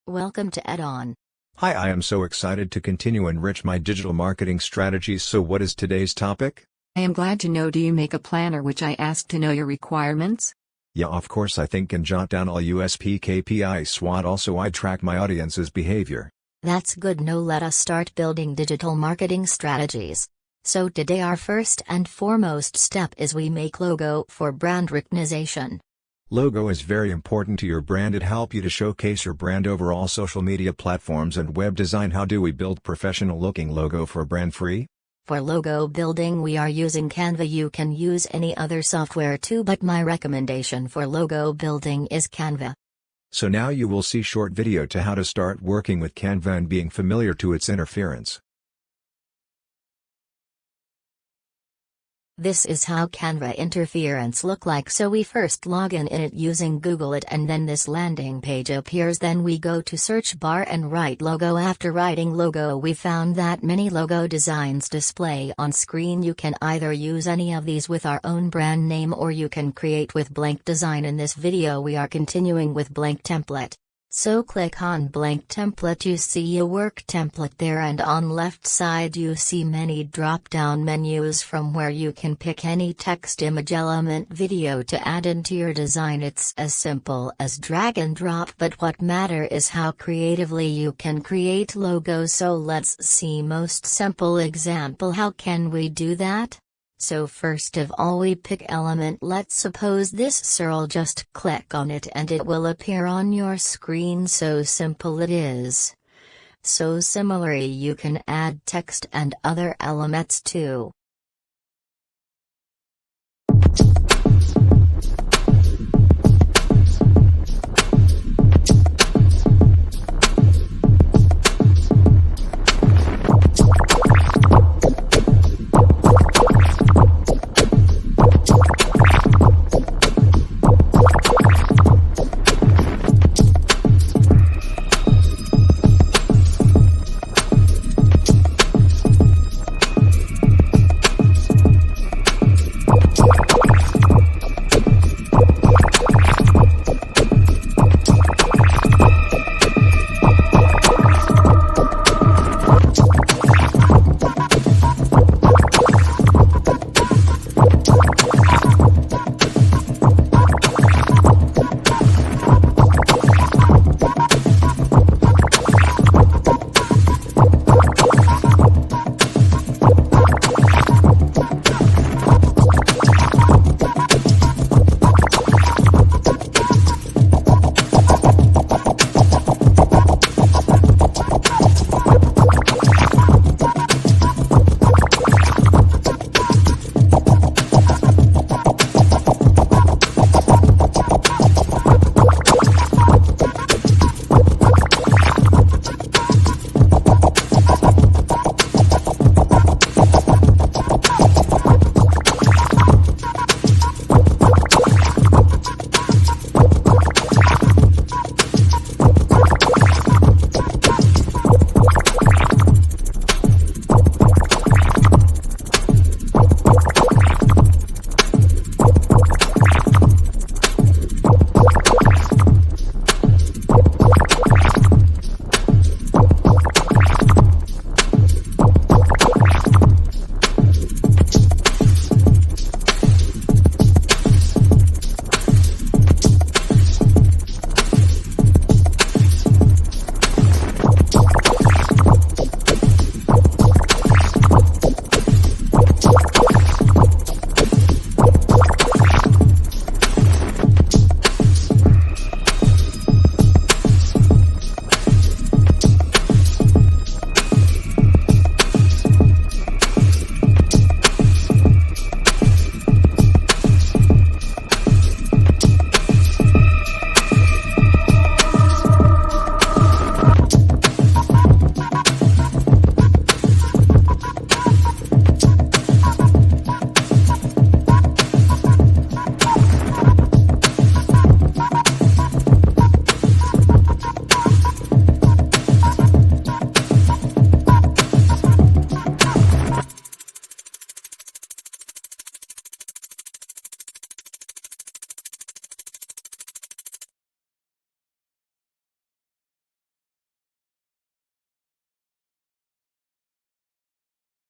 Welcome to EdOn. Hi, I am so excited to continue enrich my digital marketing strategies. So what is today's topic? I am glad to know, do you make a planner which I asked to know your requirements? Yeah, of course I think and jot down all USP KPI SWOT. Also I track my audience's behavior. That's good. Now let us start building digital marketing strategies. So today our first and foremost step is we make logo for brand recognition. Logo is very important to your brand. It helps you to showcase your brand over all social media platforms and web design. How do we build professional looking logo for brand free? For logo building we are using Canva. You can use any other software too, but my recommendation for logo building is Canva. So now you will see short video to how to start working with Canva and being familiar to its interference. This is how Canva interference look like. So we first log in it using Google it, and then this landing page appears. Then we go to search bar and write logo. After writing logo we found that many logo designs display on screen. You can either use any of these with our own brand name or you can create with blank design. In this video we are continuing with blank template. So click on blank template. You see a work template there, and on left side you see many drop down menus from where you can pick any text, image, element, video to add into your design. It's as simple as drag and drop, but what matter is how creatively you can create logos. So let's see most simple example. How can we do that? So first of all we pick element. Let's suppose this Searle. Just click on it and it will appear on your screen. So simple it is. So similarly you can add text and other elements too.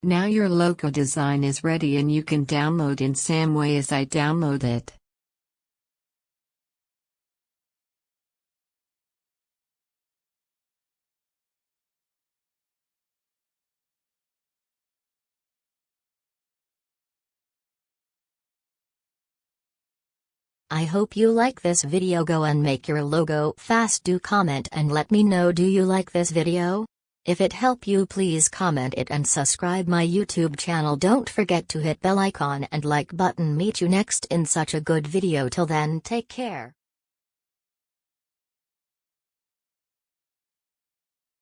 Now your logo design is ready and you can download in same way as I download it. I hope you like this video. Go and make your logo fast. Do comment and let me know, do you like this video? If it helped you, please comment it and subscribe my YouTube channel. Don't forget to hit bell icon and like button. Meet you next in such a good video. Till then, take care.